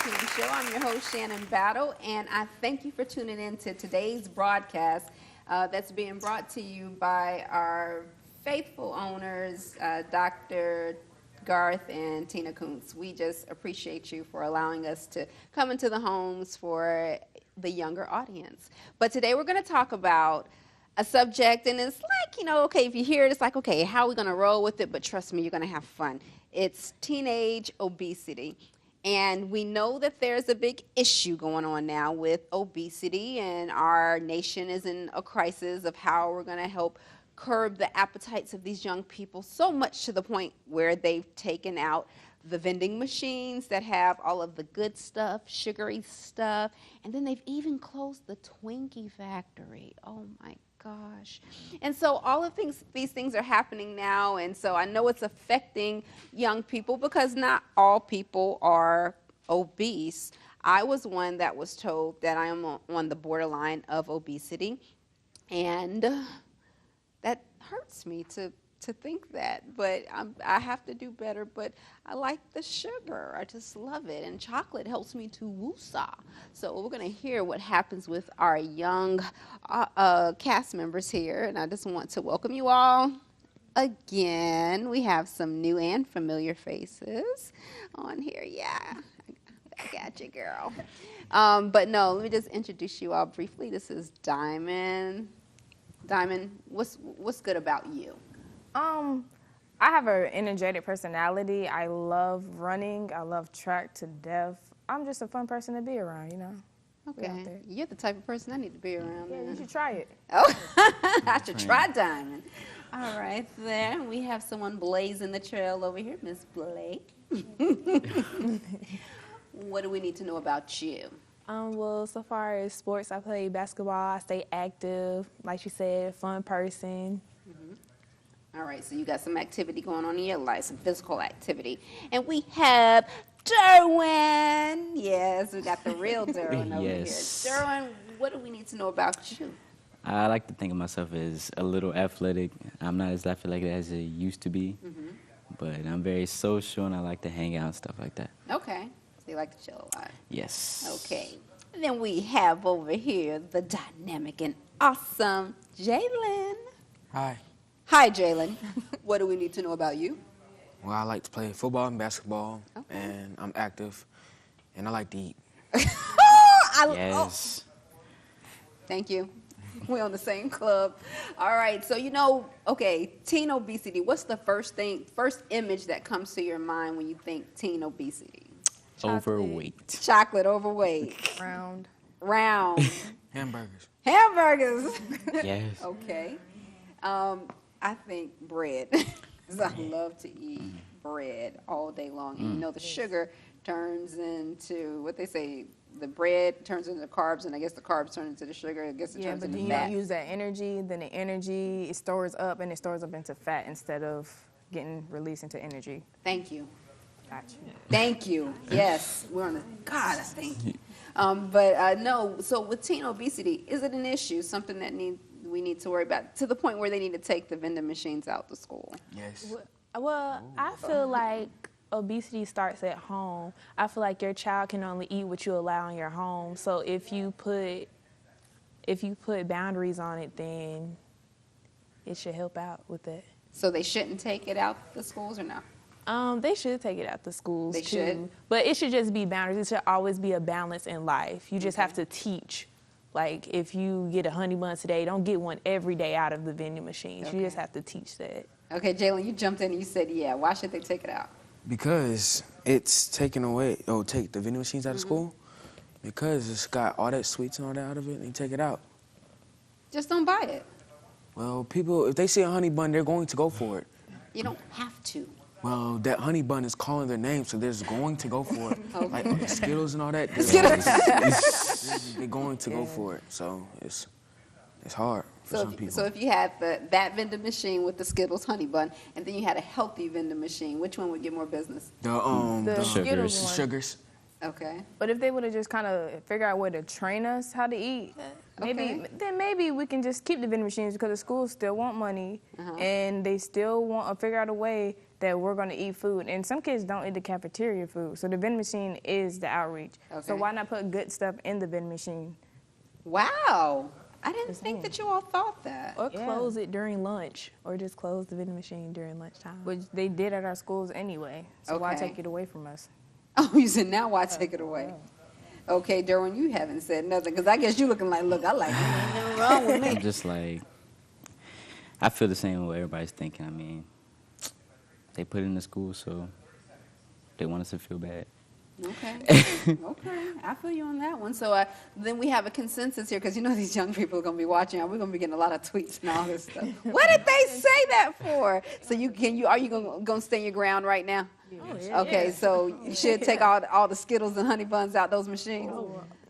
Pt1 show. I'm your host, Shannon Battle, and I thank you for tuning in to today's broadcast that's being brought to you by our faithful owners, Dr. Garth and Tina Kuntz. We just appreciate you for allowing us to come into the homes for the younger audience. But today we're going to talk about a subject, and it's like, okay, if you hear it, it's like, okay, how are we going to roll with it? But trust me, you're going to have fun. It's teenage obesity. And we know that there's a big issue going on now with obesity, and our nation is in a crisis of how we're going to help curb the appetites of these young people, so much to the point where they've taken out the vending machines that have all of the good stuff, sugary stuff, and then they've even closed the Twinkie factory. Oh my gosh. And so all of these things are happening now, and so I know it's affecting young people because not all people are obese. I was one that was told that I am on the borderline of obesity, and that hurts me to think that, but I have to do better. But I like the sugar. I just love it, and chocolate helps me to woosah. So we're going to hear what happens with our young cast members here, and I just want to welcome you all again. We have some new and familiar faces on here. Yeah, I got you, girl. But no, let me just introduce you all briefly. This is Diamond. Diamond, what's good about you? I have an energetic personality. I love running. I love track to death. I'm just a fun person to be around, Okay. You're the type of person I need to be around. Yeah, you should try it. Oh, I should try Diamond. All right, there. We have someone blazing the trail over here, Miss Blake. What do we need to know about you? Well, so far as sports, I play basketball. I stay active. Like you said, fun person. All right, so you got some activity going on in your life, some physical activity. And we have Derwin. Yes, we got the real Derwin over here. Derwin, what do we need to know about you? I like to think of myself as a little athletic. I'm not as athletic as I used to be, but I'm very social and I like to hang out and stuff like that. Okay, so you like to chill a lot. Yes. Okay, and then we have over here the dynamic and awesome Jalen. Hi. Hi, Jalen. What do we need to know about you? Well, I like to play football and basketball, and I'm active, and I like to eat. Yes. Thank you. We're on the same club. All right, so teen obesity. What's the first image that comes to your mind when you think teen obesity? Overweight. Chocolate, overweight. Round. Hamburgers. Hamburgers. Yes. Okay. I think bread, because I love to eat bread all day long. And the sugar turns into, what they say, the bread turns into carbs, and I guess the carbs turn into the sugar. I guess it turns into fat. Yeah, but then you don't use that energy, then the energy, it stores up, and it stores up into fat instead of getting released into energy. Thank you. Gotcha. Thank you. Yes, we're on the, God, I thank you. No, so with teen obesity, is it an issue, something that we need to worry about, to the point where they need to take the vending machines out the school? Yes. Well, I feel like obesity starts at home. I feel like your child can only eat what you allow in your home. So if you put boundaries on it, then it should help out with that. So they shouldn't take it out the schools or no? They should take it out the schools They too. should? But it should just be boundaries. It should always be a balance in life. You just have to teach. Like, if you get a honey bun today, don't get one every day out of the vending machines. Okay. You just have to teach that. Okay, Jalen, you jumped in and you said, yeah, why should they take it out? Because it's taking away, take the vending machines out of school, because it's got all that sweets and all that out of it, and you take it out. Just don't buy it. Well, people, if they see a honey bun, they're going to go for it. You don't have to. Well, that honey bun is calling their name, so they're just going to go for it. Okay. Like Skittles and all that. They're going to go for it. So it's hard for some people. So if you had that vending machine with the Skittles honey bun, and then you had a healthy vending machine, which one would get more business? The sugars. Sugars. Okay. But if they would have just kind of figured out a way to train us how to eat, maybe we can just keep the vending machines, because the schools still want money, and they still want to figure out a way that we're going to eat food. And some kids don't eat the cafeteria food, so the vending machine is the outreach. Okay. So why not put good stuff in the vending machine? Wow. I didn't think that you all thought that. Or close it during lunch, or just close the vending machine during lunchtime. Which they did at our schools anyway, so why Okay. take it away from us? Oh, you said now why take it away? Okay, Derwin, you haven't said nothing, because I guess you looking like, look, I like, ain't nothing wrong with me. I'm just like, I feel the same way everybody's thinking. I mean, they put it in the school, so they want us to feel bad. Okay. Okay. I feel you on that one. So then we have a consensus here, because you know these young people are going to be watching. We're going to be getting a lot of tweets and all this stuff. What did they say that for? So are you going to stand your ground right now? Oh, yeah. Okay. So you should take all the Skittles and honey buns out those machines.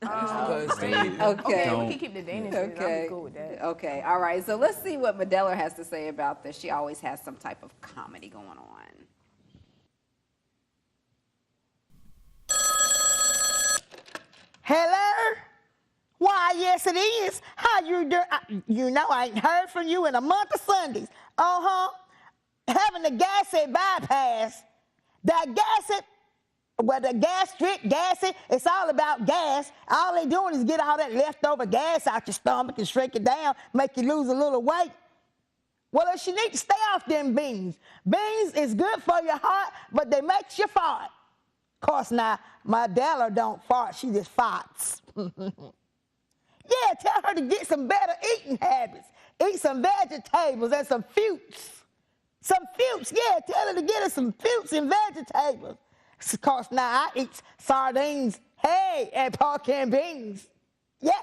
Because Okay. We can keep the Danish food. I'll be cool with that. Okay. All right. So let's see what Medela has to say about this. She always has some type of comedy going on. Hello? Why, yes, it is. How you doing? You know, I ain't heard from you in a month of Sundays. Having the gastric bypass. The gastric, gassy, it's all about gas. All they doing is get all that leftover gas out your stomach and shrink it down, make you lose a little weight. Well, she need to stay off them beans. Beans is good for your heart, but they makes you fart. Of course, now, my Della don't fart, she just farts. Yeah, tell her to get some better eating habits. Eat some vegetables and some fruits. Some fruits, yeah, tell her to get her some fruits and vegetables. Of course, now I eat sardines, hey, and pork and beans. Yeah,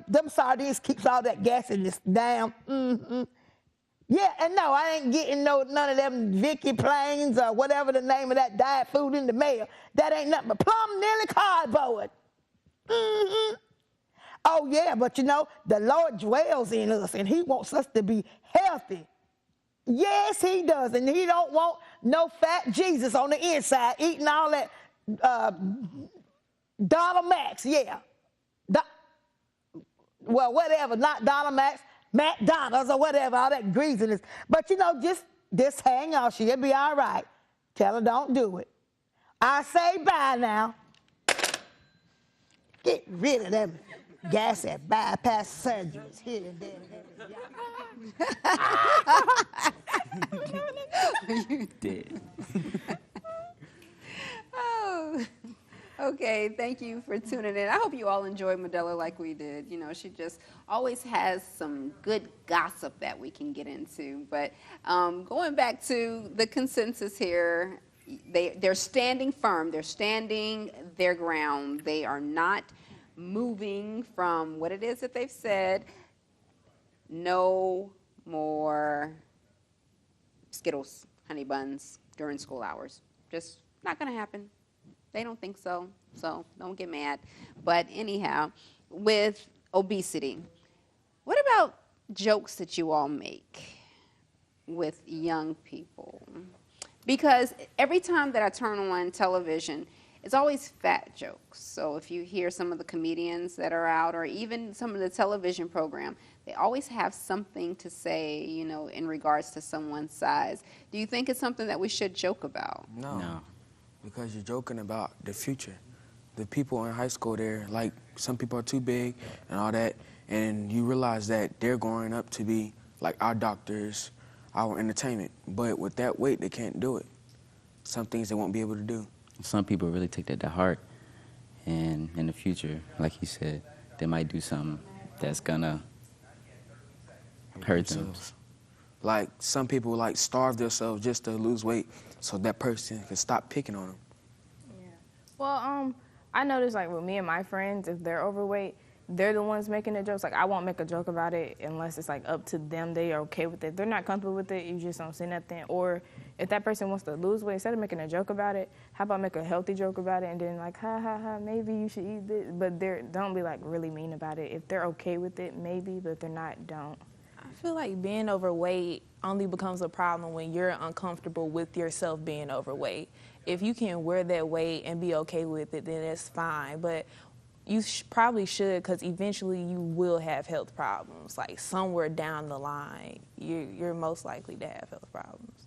them sardines keeps all that gasiness down. Yeah, and no, I ain't getting none of them Vicky Plains or whatever the name of that diet food in the mail. That ain't nothing but plum nearly cardboard. Oh, yeah, but you know, the Lord dwells in us, and he wants us to be healthy. Yes, he does, and he don't want no fat Jesus on the inside eating all that Dollar Max, yeah. Well, whatever, not Dollar Max, McDonald's or whatever, all that greasiness. But, you know, just hang on, she'll be all right. Tell her don't do it. I say bye now. Get rid of them gastric bypass surgeries here and there. You did. Oh, okay. Thank you for tuning in. I hope you all enjoyed Medela like we did. You know, she just always has some good gossip that we can get into. But going back to the consensus here, they're standing firm. They're standing their ground. They are not moving from what it is that they've said. No more Skittles, honey buns during school hours. Just not going to happen. They don't think so, so don't get mad. But anyhow, with obesity, what about jokes that you all make with young people? Because every time that I turn on television, it's always fat jokes. So if you hear some of the comedians that are out, or even some of the television program, they always have something to say, you know, in regards to someone's size. Do you think it's something that we should joke about? No. Because you're joking about the future. The people in high school, they're like, some people are too big and all that, and you realize that they're growing up to be like our doctors, our entertainment. But with that weight, they can't do it. Some things they won't be able to do. Some people really take that to heart, and in the future, like you said, they might do something that's gonna hurt them. Like some people like starve themselves just to lose weight so that person can stop picking on them. Yeah. Well, I notice like with me and my friends, if they're overweight, they're the ones making the jokes. Like I won't make a joke about it unless it's like up to them. They are okay with it. If they're not comfortable with it, you just don't say nothing. Or if that person wants to lose weight, instead of making a joke about it, how about make a healthy joke about it and then like, ha, ha, ha, maybe you should eat this. But don't be like really mean about it. If they're okay with it, maybe, but if they're not, don't. I feel like being overweight only becomes a problem when you're uncomfortable with yourself being overweight. if you can wear that weight and be okay with it, then that's fine. But you probably should, because eventually you will have health problems. Like somewhere down the line, you're most likely to have health problems.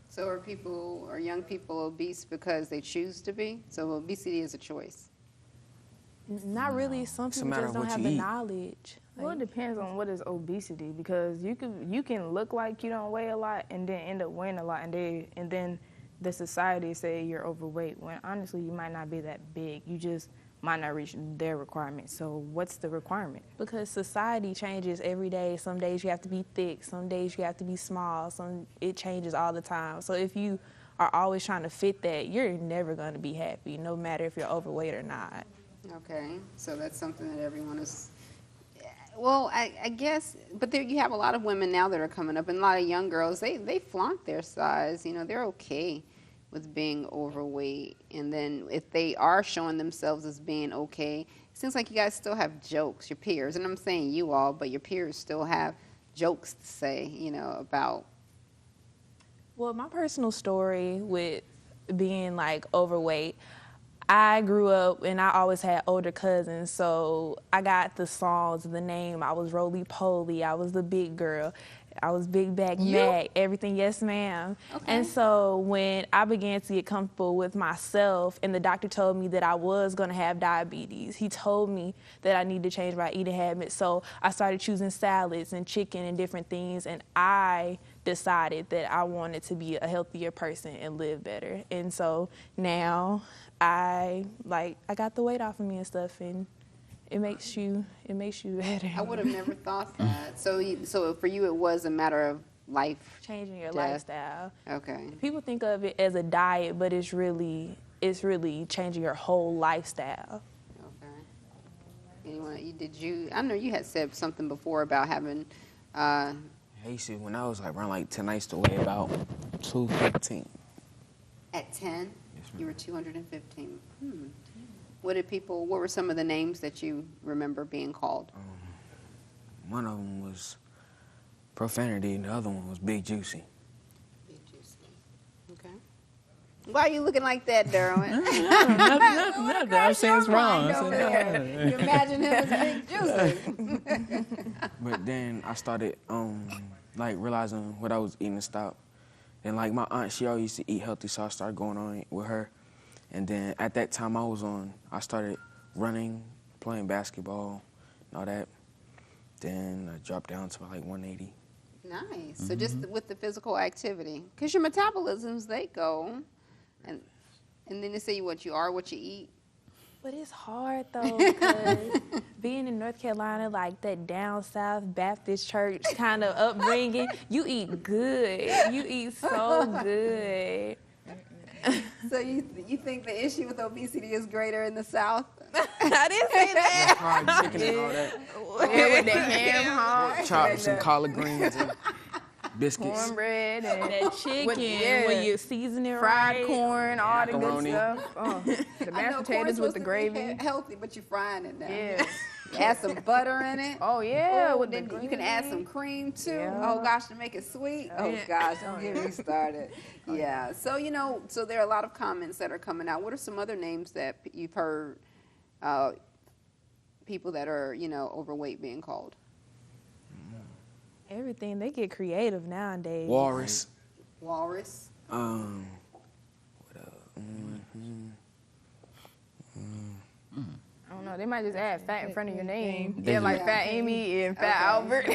So are young people obese because they choose to be? So obesity is a choice. Not really. Some It's a people matter just of don't what have you the eat. knowledge. Well, it depends on what is obesity, because you can look like you don't weigh a lot and then end up weighing a lot, and then the society say you're overweight, when honestly you might not be that big. You just might not reach their requirements. So what's the requirement? Because society changes every day. Some days you have to be thick, some days you have to be small, it changes all the time. So if you are always trying to fit that, you're never going to be happy, no matter if you're overweight or not. Okay, so that's something that everyone is. Well, I guess, but there you have a lot of women now that are coming up, and a lot of young girls. They flaunt their size. You know, they're okay with being overweight, and then if they are showing themselves as being okay, it seems like you guys still have jokes, your peers, and I'm saying you all, but your peers still have jokes to say, you know, about. Well, my personal story with being like overweight, I grew up and I always had older cousins, so I got the songs, the name. I was Roly Poly, I was the big girl, I was Big Back Mac, everything, yes ma'am. Okay. And so when I began to get comfortable with myself and the doctor told me that I was gonna have diabetes, he told me that I need to change my eating habits. So I started choosing salads and chicken and different things, and I decided that I wanted to be a healthier person and live better. And so now I got the weight off of me and stuff, and it makes you better. I would have never thought that. So for you, it was a matter of life. Changing your death. lifestyle. Okay. People think of it as a diet, but it's really changing your whole lifestyle. Okay. Anyone? I know you had said something before about having. I used to, when I was like around like 10, I used to weigh about 215. At 10, Yes, ma'am. you were 215. What were some of the names that you remember being called? One of them was profanity, and the other one was Big Juicy. Big Juicy. Okay. Why are you looking like that, Derwin? Nothing. I'm saying it's wrong. You imagine him as Big Juicy. But then I started like realizing what I was eating to stop. And like my aunt, she always used to eat healthy, so I started going on it with her. And then at that time I started running, playing basketball, and all that. Then I dropped down to like 180. Nice. So just with the physical activity, because your metabolisms, they go, and then they say what you are, what you eat. But it's hard though, because being in North Carolina, like that down south Baptist church kind of upbringing, you eat good. You eat so good. So you think the issue with obesity is greater in the South? I didn't say that. Fried chicken and all that. Yeah, with the ham hock, Chopped some collard greens and biscuits. cornbread, and That chicken, when you season it fried right. corn, all the good Macaroni. stuff. Oh, the I know mashed corn's potatoes with supposed the to be gravy. healthy, but you're frying it now. Yeah. Add some butter in it. Oh yeah, Oh, with the then gravy. you can add some cream too. Yeah. Oh gosh, to make it sweet. Oh gosh, don't get me started. Yeah. So so there are a lot of comments that are coming out. What are some other names that you've heard people that are overweight being called? Everything, they get creative nowadays. Walrus. Walrus. What else? I don't know. They might just add fat in front of your name. They Yeah, like do. Fat Amy and Fat Albert.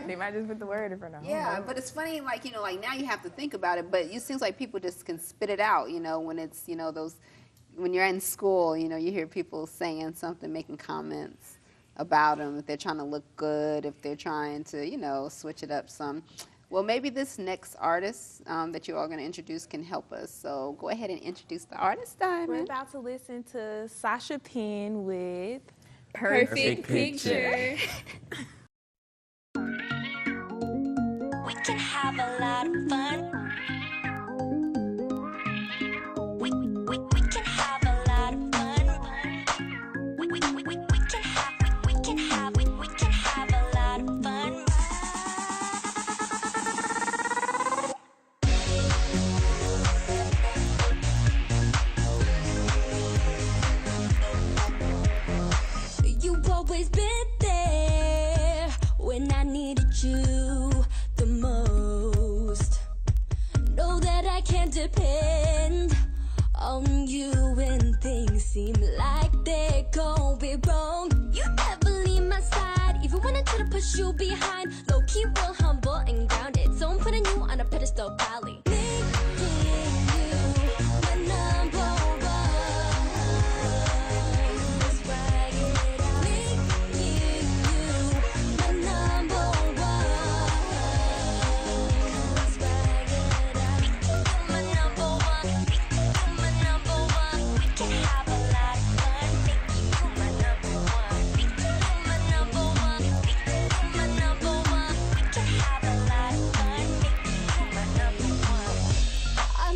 They might just put the word in front of them. Yeah, but it's funny, like now you have to think about it, but it seems like people just can spit it out, when it's, those, when you're in school, you hear people saying something, making comments about them, if they're trying to look good, if they're trying to, switch it up some. Well, maybe this next artist that you're all going to introduce can help us. So go ahead and introduce the artist, We're Diamond. about to listen to Sasha Penn with Perfect Picture. We can have a lot of fun. We can have a lot of fun. We can have a lot of fun. depend on you when things seem like they're going wrong. You never leave my side, even when I try to push you behind. Low key, real humble and grounded, so I'm putting you on a pedestal, probably.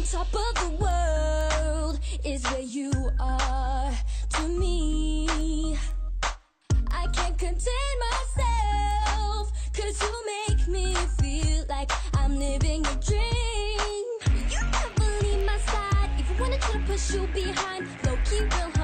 Top of the world is where you are to me. I can't contain myself, 'cause you make me feel like I'm living a dream. You never leave my side, even when I try to push you behind. Low key, real